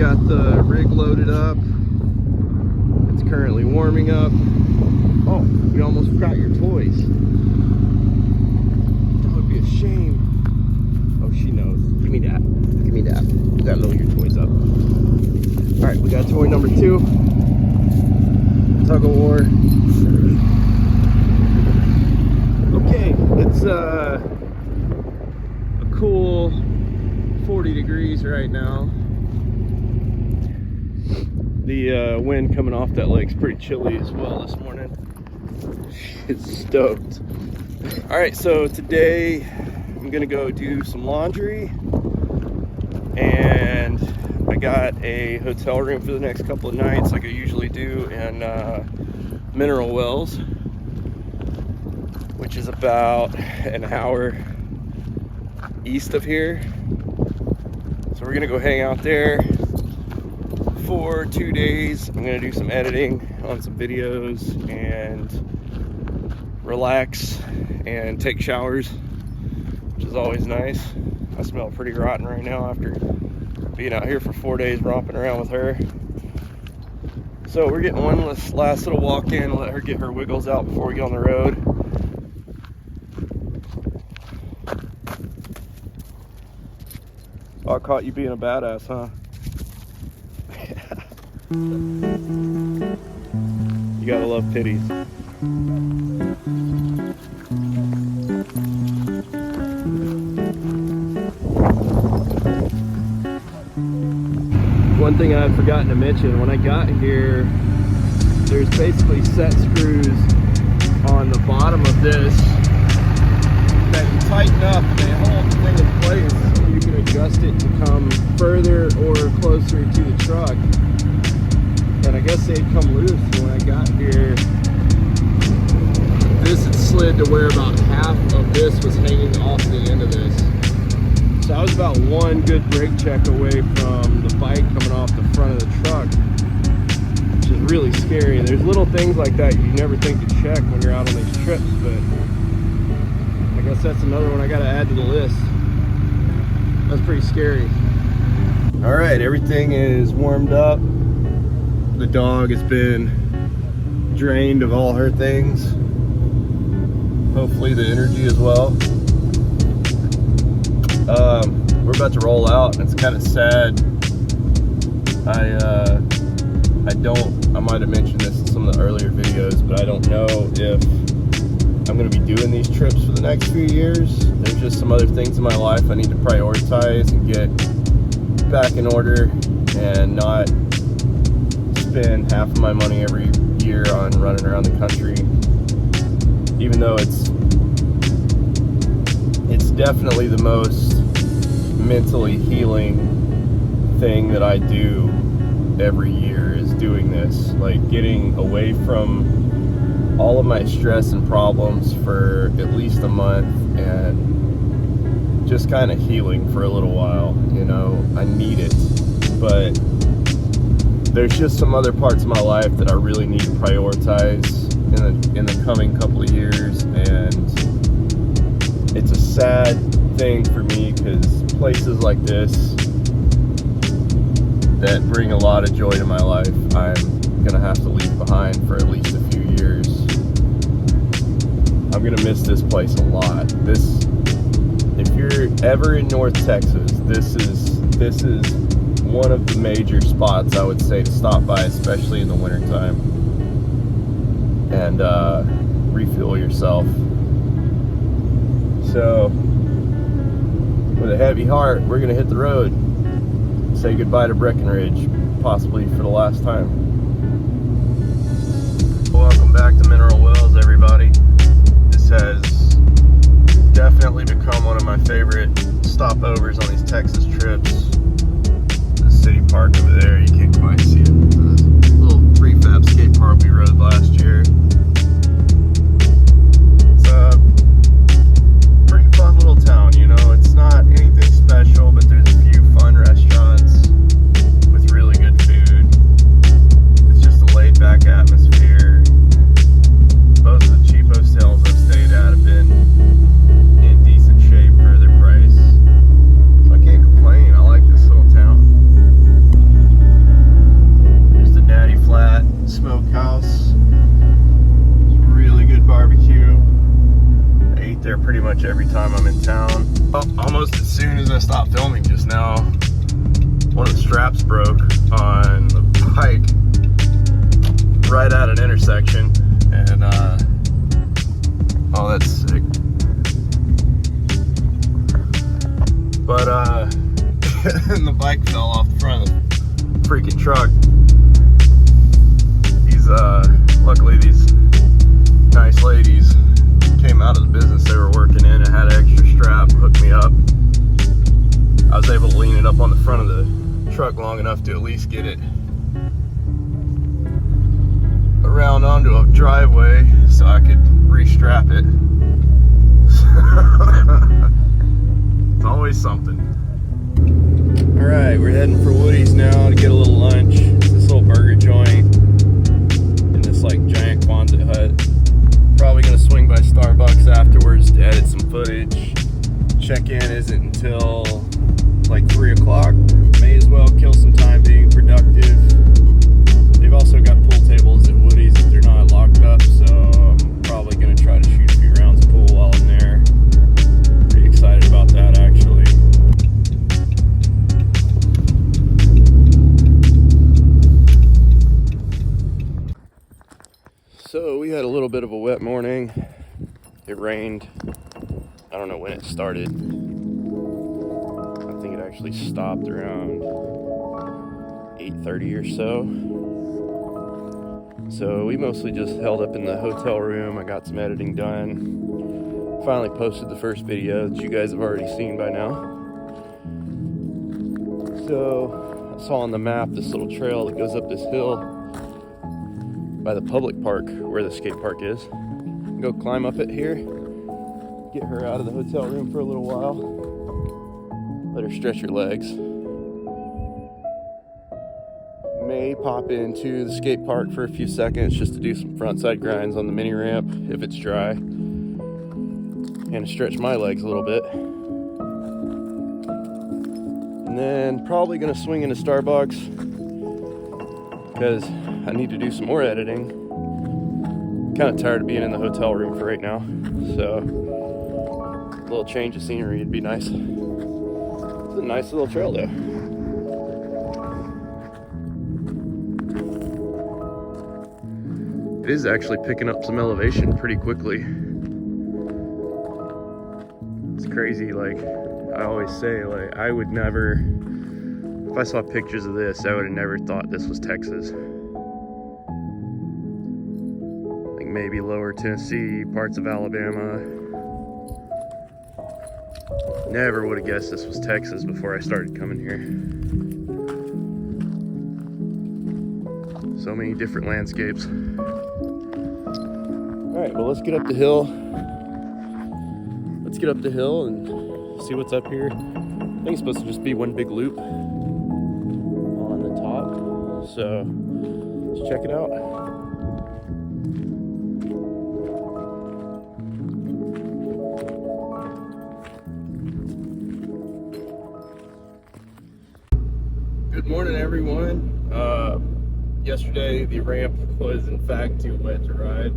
got the rig loaded up. It's currently warming up. Oh, we almost forgot your toys. That would be a shame. Oh, she knows. Give me that. Give me that. You gotta load your toys up. All right, we got toy number 2. Tug of war. Okay, it's a cool 40 degrees right now. The wind coming off that lake's pretty chilly as well this morning. It's stoked. All right, so today I'm gonna go do some laundry, and I got a hotel room for the next couple of nights like I usually do in Mineral Wells, which is about an hour east of here. So we're gonna go hang out there for 2 days. I'm gonna do some editing on some videos and relax and take showers, which is always nice. I smell pretty rotten right now after being out here for 4 days romping around with her. So we're getting one last little walk in, let her get her wiggles out before we get on the road. Oh, I caught you being a badass, huh? You gotta love pitties. One thing I had forgotten to mention, when I got here, there's basically set screws on the bottom of this that you tighten up and they hold the thing in place. You can adjust it to come further or closer to the truck. And I guess they'd come loose. When I got here, this had slid to where about half of this was hanging off the end of this. So I was about one good brake check away from the bike coming off the front of the truck, which is really scary. There's little things like that you never think to check when you're out on these trips, but I guess that's another one I gotta add to the list. That's pretty scary. All right, everything is warmed up. The dog has been drained of all her things. Hopefully the energy as well. We're about to roll out, and it's kind of sad. I might have mentioned this in some of the earlier videos, but I don't know if I'm going to be doing these trips for the next few years. There's just some other things in my life I need to prioritize and get back in order, and not spend half of my money every year on running around the country. Even though it's definitely the most mentally healing thing that I do every year, is doing this, like getting away from all of my stress and problems for at least a month and just kind of healing for a little while. You know, I need it, but there's just some other parts of my life that I really need to prioritize in the coming couple of years, and it's a sad thing for me because places like this that bring a lot of joy to my life, I'm gonna have to leave behind for at least a few years. I'm gonna miss this place a lot. If you're ever in North Texas, this is one of the major spots I would say to stop by, especially in the wintertime, and refuel yourself. So, with a heavy heart, we're gonna hit the road, say goodbye to Breckenridge, possibly for the last time. Welcome back to Mineral Wells, everybody. This has definitely become one of my favorite stopovers on these Texas trips. The city park over there, you can't quite see it. The little prefab skate park we rode last year. It's a pretty fun little town, you know. It's not anything special, but there's a few fun restaurants with really good food. It's just a laid-back atmosphere. Most of the cheap hotels I've stayed at have been in decent shape for their price, so I can't complain. as soon as I stopped filming just now, one of the straps broke on the bike right at an intersection, and oh, that's sick. But and the bike fell off the front of the freaking truck. Luckily these nice ladies came out of the business they were working in and had an extra strap, hooked me up. I was able to lean it up on the front of the truck long enough to at least get it around onto a driveway so I could restrap it. It's always something. Alright, we're heading for Woody's now to get a little lunch. It's this little burger joint in this like giant Quonset hut. Probably gonna swing by Starbucks afterwards to edit some footage. Check-in isn't until like 3 o'clock. May as well kill some time being productive. They've also got pool tables at Woody's if they're not locked up, so I'm probably gonna try to shoot a few rounds of pool while I'm there. Pretty excited about that actually. So we had a little bit of a wet morning. It rained. I don't know when it started. I think it actually stopped around 8:30 or so. So we mostly just held up in the hotel room. I got some editing done. Finally posted the first video that you guys have already seen by now. So I saw on the map this little trail that goes up this hill by the public park where the skate park is. Go climb up it here, get her out of the hotel room for a little while, let her stretch her legs. May pop into the skate park for a few seconds just to do some frontside grinds on the mini ramp if it's dry, and to stretch my legs a little bit. And then probably gonna swing into Starbucks because I need to do some more editing. Kind of tired of being in the hotel room for right now, so a little change of scenery would be nice. It's a nice little trail though. It is actually picking up some elevation pretty quickly. It's crazy. Like I always say, like I would never, if I saw pictures of this, I would have never thought this was Texas. Like maybe lower Tennessee, parts of Alabama. Never would have guessed this was Texas before I started coming here. So many different landscapes. All right, well, let's get up the hill. Let's get up the hill and see what's up here. I think it's supposed to just be one big loop on the top. So let's check it out. Good morning, everyone. Yesterday the ramp was in fact too wet to ride,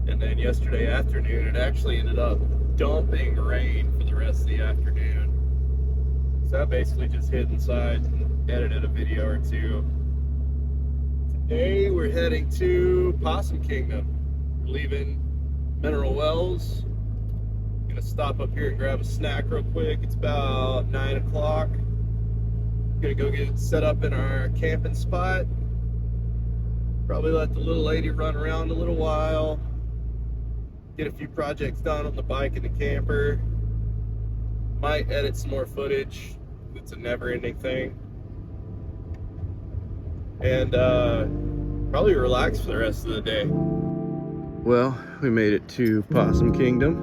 and then yesterday afternoon it actually ended up dumping rain for the rest of the afternoon. So I basically just hid inside and edited a video or two. Today we're heading to Possum Kingdom. We're leaving Mineral Wells. Gonna stop up here and grab a snack real quick. It's about 9 o'clock. Gonna go get set up in our camping spot. Probably let the little lady run around a little while. Get a few projects done on the bike and the camper. Might edit some more footage. It's a never-ending thing. And probably relax for the rest of the day. Well, we made it to Possum Kingdom.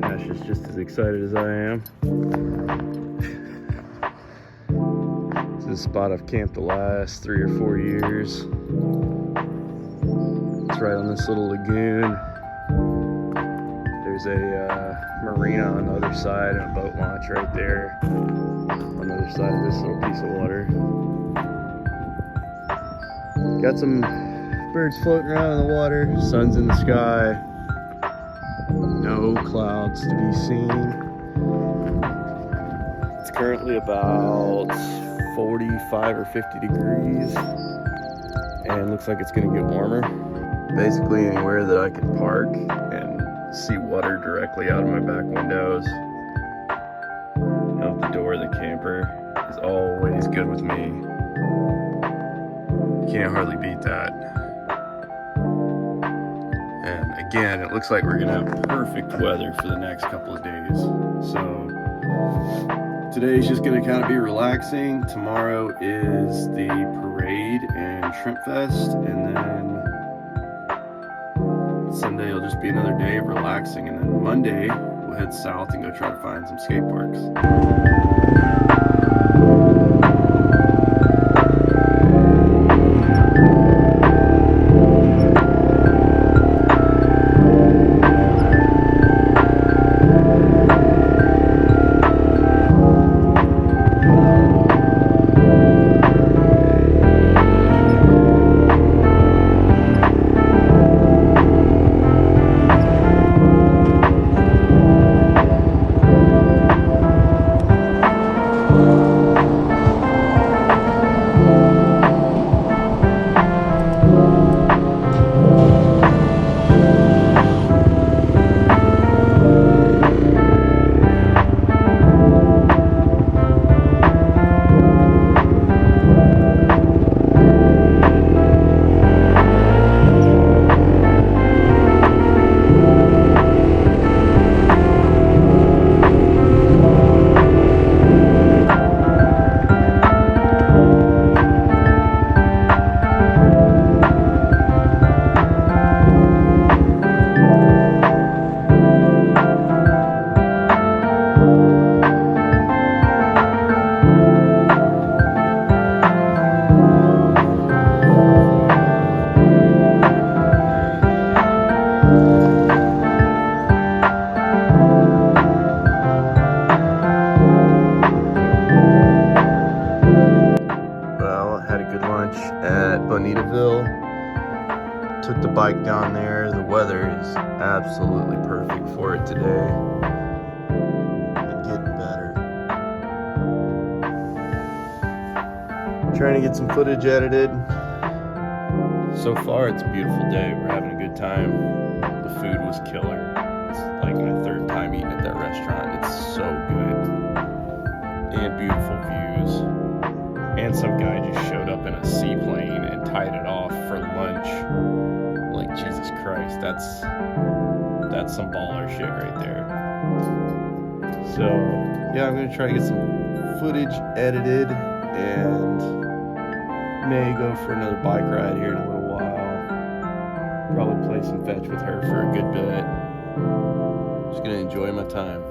Ash is just as excited as I am. This is a spot I've camped the last 3 or 4 years. It's right on this little lagoon. There's a marina on the other side and a boat launch right there on the other side of this little piece of water. Got some birds floating around in the water. Sun's in the sky. No no clouds to be seen. It's currently about 45 or 50 degrees and looks like it's gonna get warmer. Basically anywhere that I can park and see water directly out of my back windows, out the door of the camper, is always good with me. You can't hardly beat that. And again, it looks like we're gonna have perfect weather for the next couple of days. So today's just gonna kind of be relaxing. Tomorrow is the parade and Shrimp Fest, and then Sunday will just be another day of relaxing, and then Monday we'll head south and go try to find some skate parks. Took the bike down there. The weather is absolutely perfect for it today. And getting better. Trying to get some footage edited. So far it's a beautiful day. We're having a good time. The food was killer. It's like my third time eating at that restaurant. It's so good. And beautiful views. And some guy just showed up in a seaplane and tied it off for lunch. Like, Jesus Christ, that's some baller shit right there. So yeah, I'm gonna try to get some footage edited and may go for another bike ride here in a little while. Probably play some fetch with her for a good bit. Just gonna enjoy my time.